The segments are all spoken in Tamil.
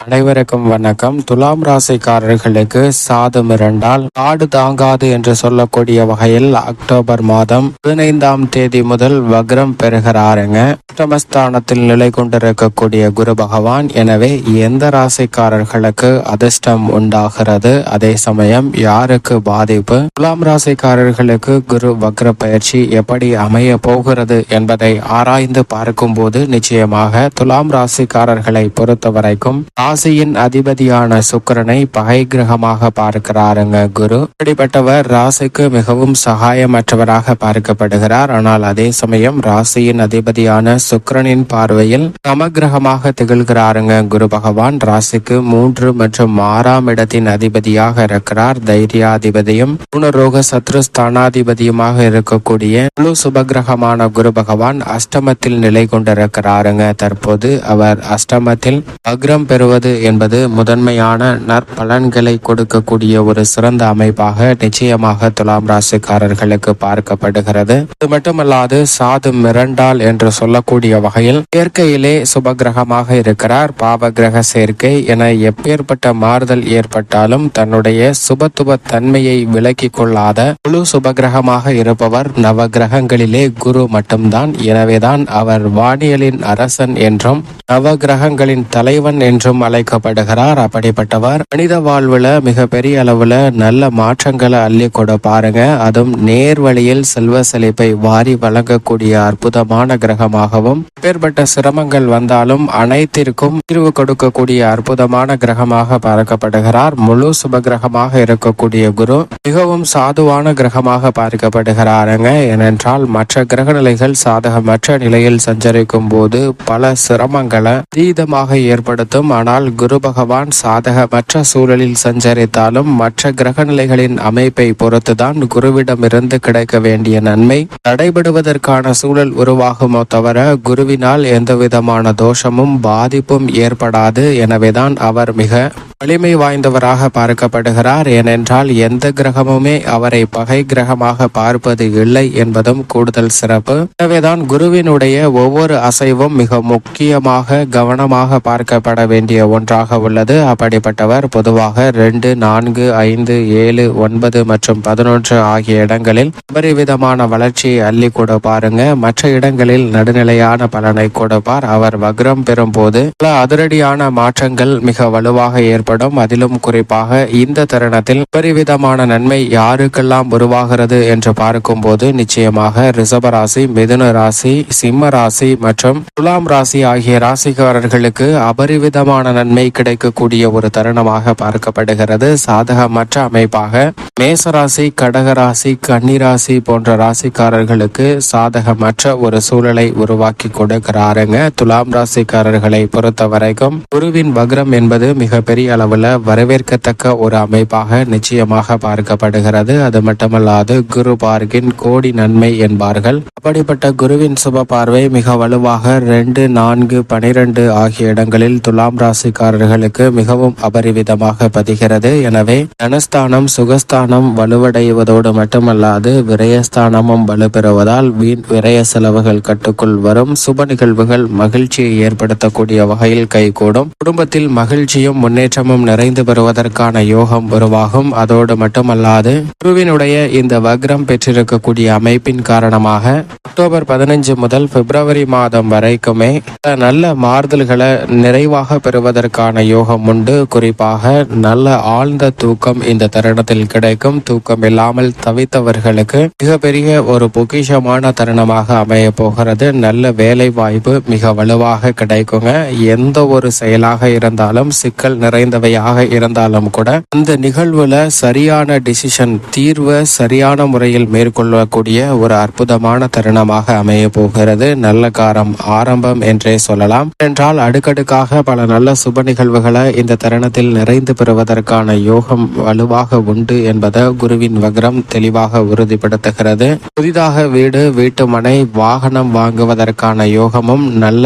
அனைவருக்கும் வணக்கம். துலாம் ராசிக்காரர்களுக்கு சாதம் இரண்டால் காடு தாங்காது என்று சொல்லக்கூடிய வகையில் அக்டோபர் மாதம் 15ஆம் தேதி முதல் வக்ரம் பெறுகிறாருங்க. அஷ்டமஸ்தானத்தில் நிலை கொண்டிருக்கக்கூடிய குரு பகவான். எனவே எந்த ராசிக்காரர்களுக்கு அதிர்ஷ்டம் உண்டாகிறது, அதே சமயம் யாருக்கு பாதிப்பு, துலாம் ராசிக்காரர்களுக்கு குரு வக்ர பயிற்சி எப்படி அமைய போகிறது என்பதை ஆராய்ந்து பார்க்கும் போது நிச்சயமாக துலாம் ராசிக்காரர்களை பொறுத்த வரைக்கும் ராசியின் அதிபதியான சுக்கிரனை பகை கிரகமாக பார்க்கிறாருங்க குரு. இப்படிப்பட்டவர் ராசிக்கு மிகவும் சகாயமற்றவராக பார்க்கப்படுகிறார். ஆனால் அதே சமயம் ராசியின் அதிபதியான சுக்கிரனின் பார்வையில் சமகிரகமாக திகழ்கிறாருங்க குரு பகவான். ராசிக்கு 3 மற்றும் 6ஆம் இடத்தின் அதிபதியாக இருக்கிறார். தைரியாதிபதியும் குணரோக சத்ருஸ்தானாதிபதியுமாக இருக்கக்கூடிய முழு சுபகிரகமான குரு பகவான் அஷ்டமத்தில் நிலை கொண்டிருக்கிறாருங்க. தற்போது அவர் அஷ்டமத்தில் வக்ரம் பெறுவது என்பது முதன்மையான நற்பலன்களை கொடுக்கக்கூடிய ஒரு சிறந்த அமைப்பாக நிச்சயமாக துலாம் ராசிக்காரர்களுக்கு பார்க்கப்படுகிறது. இது மட்டுமல்லாது சாதும் மிரண்டால் என்று சொல்லக்கூடிய வகையில் இயற்கையிலே சுபகிரகமாக இருக்கிறார். பாவகிரக சேர்க்கை என எப்பேற்பட்ட மாறுதல் ஏற்பட்டாலும் தன்னுடைய சுபத்துவ தன்மையை விலக்கிக் கொள்ளாத முழு சுபகிரகமாக இருப்பவர் நவகிரகங்களிலே குரு மட்டும்தான். எனவேதான் அவர் வானியலின் அரசன் என்றும் நவகிரகங்களின் தலைவன் என்றும் அழைக்கப்படுகிறார். அப்படிப்பட்டவர் மனித வாழ்வுல மிக பெரிய அளவுல நல்ல மாற்றங்களை அள்ளி கொடுப்பாருங்க. அதுவும் நேர் வழியில் செல்வ செழிப்பை வாரி வழங்கக்கூடிய அற்புதமான கிரகமாகவும், பேர்பட்ட சிரமங்கள் வந்தாலும் அனைத்திற்கும் தீர்வு கொடுக்கக்கூடிய அற்புதமான கிரகமாக பார்க்கப்படுகிறார். முழு சுபகிரகமாக இருக்கக்கூடிய குரு மிகவும் சாதுவான கிரகமாக பார்க்கப்படுகிறாருங்க. ஏனென்றால் மற்ற கிரக நிலைகள் சாதகமற்ற நிலையில் சஞ்சரிக்கும் போது பல சிரமங்களை தீதமாக ஏற்படுத்தும். ஆனால் குரு பகவான் சாதகமற்ற சூழலில் சஞ்சரித்தாலும் மற்ற கிரக நிலைகளின் அமைப்பை பொறுத்துதான் குருவிடமிருந்து கிடைக்க வேண்டிய நன்மை தடைபடுவதற்கான சூழல் உருவாகுமோ தவிர குருவினால் எந்தவிதமான தோஷமும் பாதிப்பும் ஏற்படாது. எனவேதான் அவர் மிக வலிமை வாய்ந்தவராக பார்க்கப்படுகிறார். ஏனென்றால் எந்த கிரகமுமே அவரை பகை கிரகமாக பார்ப்பது இல்லை என்பதும் கூடுதல் சிறப்பு. எனவேதான் குருவினுடைய ஒவ்வொரு அசைவும் மிக முக்கியமாக கவனமாக பார்க்கப்பட வேண்டிய ஒன்றாக உள்ளது. அப்படிப்பட்டவர் பொதுவாக 2, 4, 5, 7, 9 மற்றும் 11 ஆகிய இடங்களில் அபரிவிதமான வளர்ச்சியை அள்ளி கொடுப்பாருங்க. மற்ற இடங்களில் நடுநிலையான பலனை கொடுப்பார். அவர் வக்ரம் பெறும் போது பல அதிரடியான மாற்றங்கள் மிக வலுவாக ஏற்படும். அதிலும் குறிப்பாக இந்த தருணத்தில் அபரிவிதமான நன்மை யாருக்கெல்லாம் உருவாகிறது என்று பார்க்கும் போது நிச்சயமாக ரிஷபராசி, மிதுன ராசி, சிம்ம ராசி மற்றும் துலாம் ராசி ஆகிய ராசிக்காரர்களுக்கு அபரிவிதமான நன்மை கிடைக்கக்கூடிய ஒரு தருணமாக பார்க்கப்படுகிறது. சாதகமற்ற அமைப்பாக மேசராசி, கடகராசி, கன்னிராசி போன்ற ராசிக்காரர்களுக்கு சாதகமற்ற ஒரு சூழலை உருவாக்கி கொடுக்கிறாருங்க. துலாம் ராசிக்காரர்களை பொறுத்த வரைக்கும் குருவின் வக்ரம் என்பது மிக பெரிய அளவுல வரவேற்கத்தக்க ஒரு அமைப்பாக நிச்சயமாக பார்க்கப்படுகிறது. அது மட்டுமல்லாது குரு பார்க்கின் கோடி நன்மை என்பார்கள். அப்படிப்பட்ட குருவின் சுப பார்வை மிக வலுவாக 2, 4, 12 ஆகிய இடங்களில் துலாம் ராசிக்காரர்களுக்கு மிகவும் அபரிவிதமாக பதிகிறது. எனவே தனஸ்தானம் சுகஸ்தானம் வலுவடைவதோடு மட்டுமல்லாது விரயஸ்தானமும் வலுப்பெறுவதால் வீண் விரய செலவுகள் கட்டுக்குள் வரும். சுப நிகழ்வுகள் மகிழ்ச்சியை ஏற்படுத்தக்கூடிய வகையில் கைகூடும். குடும்பத்தில் மகிழ்ச்சியும் முன்னேற்றமும் நிறைந்து பெறுவதற்கான யோகம் உருவாகும். அதோடு மட்டுமல்லாது குருவினுடைய இந்த வக்ரம் பெற்றிருக்கக்கூடிய அமைப்பின் காரணமாக அக்டோபர் 15 முதல் பிப்ரவரி மாதம் வரைக்குமே நல்ல மாறுதல்களை நிறைவாக பெறுவதற்கான யோகம் உண்டு. குறிப்பாக நல்ல ஆழ்ந்த தூக்கம் இந்த தருணத்தில் கிடைக்கும். தூக்கம் இல்லாமல் தவித்தவர்களுக்கு மிகப்பெரிய ஒரு பொக்கிஷமான தருணமாக அமைய போகிறது. நல்ல வேலை வாய்ப்பு மிக வலுவாக கிடைக்குங்க. எந்த ஒரு செயலாக இருந்தாலும் சிக்கல் நிறைந்தவையாக இருந்தாலும் கூட இந்த நிகழ்வுல சரியான டிசிஷன் தீர்வு சரியான முறையில் மேற்கொள்ளக்கூடிய ஒரு அற்புதமான தருணமாக அமைய போகிறது. நல்ல காரம் ஆரம்பம் என்றே சொல்லலாம். என்றால் அடுக்கடுக்காக பல நல்ல சுப நிகழ்வுகளை இந்த தருணத்தில் நிறைந்து பெறுவதற்கான யோகம் வலுவாக உண்டு என்பதை குருவின் வக்ரம் தெளிவாக உறுதிப்படுத்துகிறது. புதிதாக வீடு, வீட்டு மனை, வாகனம் வாங்குவதற்கான யோகமும் நல்ல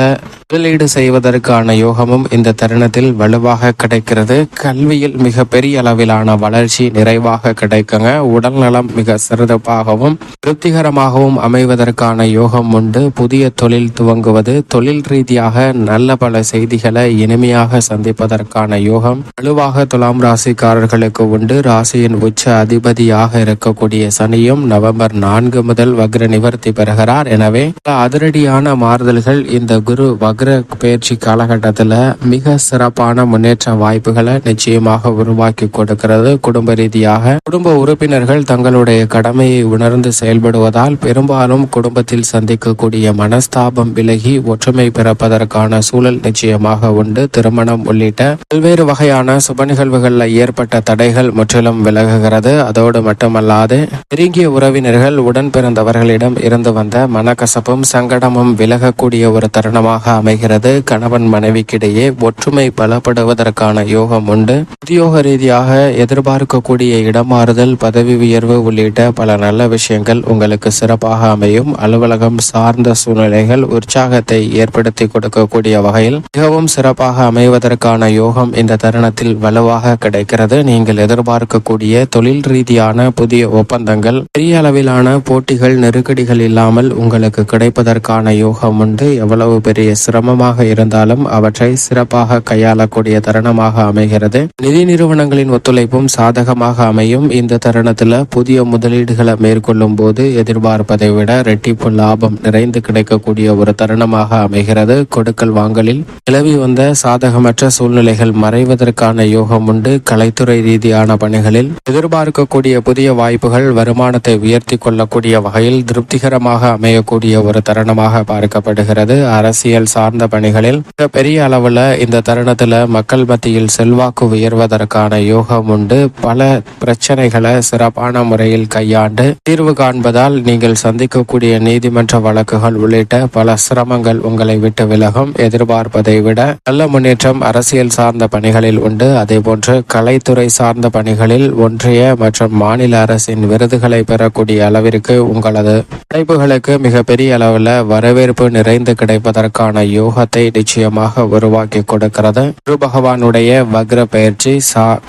முதலீடு செய்வதற்கான யோகமும் இந்த தருணத்தில் வலுவாக கிடைக்கிறது. கல்வியில் மிக பெரிய அளவிலான வளர்ச்சி நிறைவாக கிடைக்குங்க. உடல் நலம் மிக சிறப்பாகவும் திருப்திகரமாகவும் அமைவதற்கான யோகம் உண்டு. புதிய தொழில் துவங்குவது, தொழில் ரீதியாக நல்ல பல செய்திகளை இனிமையாக சந்திப்பதற்கான யோகம் வலுவாக துலாம் ராசிக்காரர்களுக்கு உண்டு. ராசியின் உச்ச அதிபதியாக இருக்கக்கூடிய சனியும் நவம்பர் 4 முதல் வக்ர நிவர்த்தி பெறுகிறார். எனவே அதிரடியான மாறுதல்கள் இந்த குரு வக்ர பயிற்சி காலகட்டத்தில் மிக சிறப்பான முன்னேற்ற வாய்ப்புகளை நிச்சயமாக உருவாக்கி கொடுக்கிறது. குடும்ப ரீதியாக குடும்ப உறுப்பினர்கள் தங்களுடைய கடமையை உணர்ந்து செயல்படுவதால் பெரும்பாலும் குடும்பத்தில் சந்திக்கக்கூடிய மனஸ்தாபம் விலகி ஒற்றுமை பிறப்பதற்கான சூழல் நிச்சயமாக உண்டு. திருமணம் உள்ளிட்ட பல்வேறு வகையான சுப நிகழ்வுகளில் ஏற்பட்ட தடைகள் முற்றிலும் விலகுகிறது. அதோடு மட்டுமல்லாது நெருங்கிய உறவினர்கள் உடன் பிறந்தவர்களிடம் இருந்து வந்த மனக்கசப்பும் சங்கடமும் விலகக்கூடிய ஒரு தருணமாக அமைகிறது. கணவன் மனைவிக்கிடையே ஒற்றுமை பலப்படுவதற்கான யோகம் உண்டு. உத்தியோக ரீதியாக எதிர்பார்க்கக்கூடிய இடமாறுதல், பதவி உயர்வு உள்ளிட்ட பல நல்ல விஷயங்கள் உங்களுக்கு சிறப்பாக அமையும். அலுவலகம் சார்ந்த சூழ்நிலைகள் உற்சாகத்தை ஏற்படுத்தி கொடுக்கக்கூடிய வகையில் மிகவும் சிறப்பாக அமைவதற்கான யோகம் இந்த தருணத்தில் வலுவாக கிடைக்கிறது. நீங்கள் எதிர்பார்க்கக்கூடிய தொழில் ரீதியான புதிய ஒப்பந்தங்கள் பெரிய அளவிலான போட்டிகள் நெருக்கடிகள் இல்லாமல் உங்களுக்கு கிடைப்பதற்கான யோகம் உண்டு. எவ்வளவு பெரிய சிரமமாக இருந்தாலும் அவற்றை சிறப்பாக கையாளக்கூடிய தருணமாக அமைகிறது. நிதி நிறுவனங்களின் ஒத்துழைப்பும் சாதகமாக அமையும். இந்த தருணத்தில் புதிய முதலீடுகளை மேற்கொள்ளும் போது எதிர்பார்ப்பதை விட இரட்டிப்பு லாபம் நிறைந்து கிடைக்கக்கூடிய ஒரு தருணமாக அமைகிறது. கொடுக்கல் வாங்கலில் நிலவி வந்த சாதகமற்ற சூழ்நிலைகள் மறைவதற்கான யோகம் உண்டு. கலைத்துறை ரீதியான பணிகளில் எதிர்பார்க்கக்கூடிய புதிய வாய்ப்புகள் வருமானத்தை உயர்த்தி கொள்ளக்கூடிய வகையில் திருப்திகரமாக அமையக்கூடிய ஒரு தருணமாக பார்க்கப்படுகிறது. அரசியல் சார்ந்த பணிகளில் பெரிய அளவுல இந்த தருணத்துல மக்கள் மத்தியில் செல்வாக்கு உயர்வதற்கான யோகம் உண்டு. பல பிரச்சனைகளை சிறப்பான முறையில் கையாண்டு தீர்வு காண்பதால் நீங்கள் சந்திக்கக்கூடிய நீதிமன்ற வழக்குகள் உள்ளிட்ட பல சிரமங்கள் உங்களை விட்டு விலகும். எதிர்பார்ப்பதை விட நல்ல முன்னேற்றம் அரசியல் சார்ந்த பணிகளில் உண்டு. அதேபோன்று கலைத்துறை சார்ந்த பணிகளில் ஒன்றிய மற்றும் மாநில அரசின் விருதுகளை பெறக்கூடிய அளவிற்கு உங்களது படைப்புகளுக்கு மிக பெரிய அளவில் வரவேற்பு நிறைந்து கிடைப்பதற்கான யோகத்தை நிச்சயமாக உருவாக்கி கொடுக்கிறது. குரு பகவானுடைய வக்ர பயிற்சி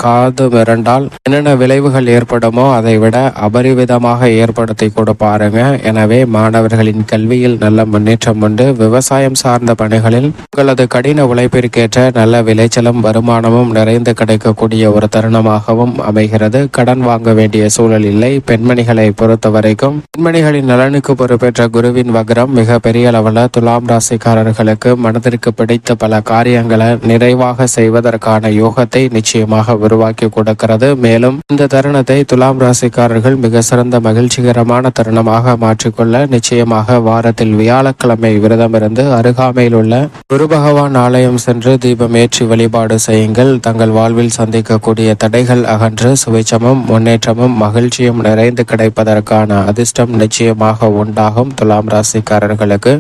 காது மிரண்டால் என்னென்ன விளைவுகள் ஏற்படுமோ அதை விட அபரிவிதமாக ஏற்படுத்தி கொடுப்பாருங்க. எனவே மாணவர்களின் கல்வியில் நல்ல முன்னேற்றம் உண்டு. விவசாயம் சார்ந்த பணிகளில் உங்களது கடின உழைப்பிற்கேற்ற நல்ல விளைச்சலும் வருமானமும் நிறைந்து கிடைக்கக்கூடிய ஒரு தருணமாகவும் அமைகிறது. கடன் வாங்க வேண்டிய சூழல் இல்லை. பெண்மணிகளை பொறுத்த வரைக்கும் பெண்மணிகளின் நலனுக்கு பொறுப்பேற்ற குருவின் வக்ரம் மிக பெரிய அளவில் துலாம் ராசிக்காரர்களுக்கு மனதிற்கு பிடித்த பல காரியங்களை நிறைவாக செய்வதற்கான யோகத்தை நிச்சயமாக உருவாக்கி கொடுக்கிறது. மேலும் இந்த தருணத்தை துலாம் ராசிக்காரர்கள் மிக சிறந்த மகிழ்ச்சிகரமான தருணமாக மாற்றிக்கொள்ள நிச்சயமாக வாரத்தில் வியாழக்கிழமை விரதமிருந்து அருகாமையில் உள்ள குரு பகவான் ஆலயம் சென்று தீபம் ஏற்றி வழிபாடு செய்யுங்கள். தங்கள் வாழ்வில் சந்திக்கக்கூடிய தடைகள் அகன்று சுவிச்சமும் முன்னேற்றமும் மகிழ்ச்சியும் நிறைந்து கிடைப்பதற்கான அதிர்ஷ்டம் நிச்சயமாக உண்டாகும். துலாம் ராசிக்காரர்களுக்கு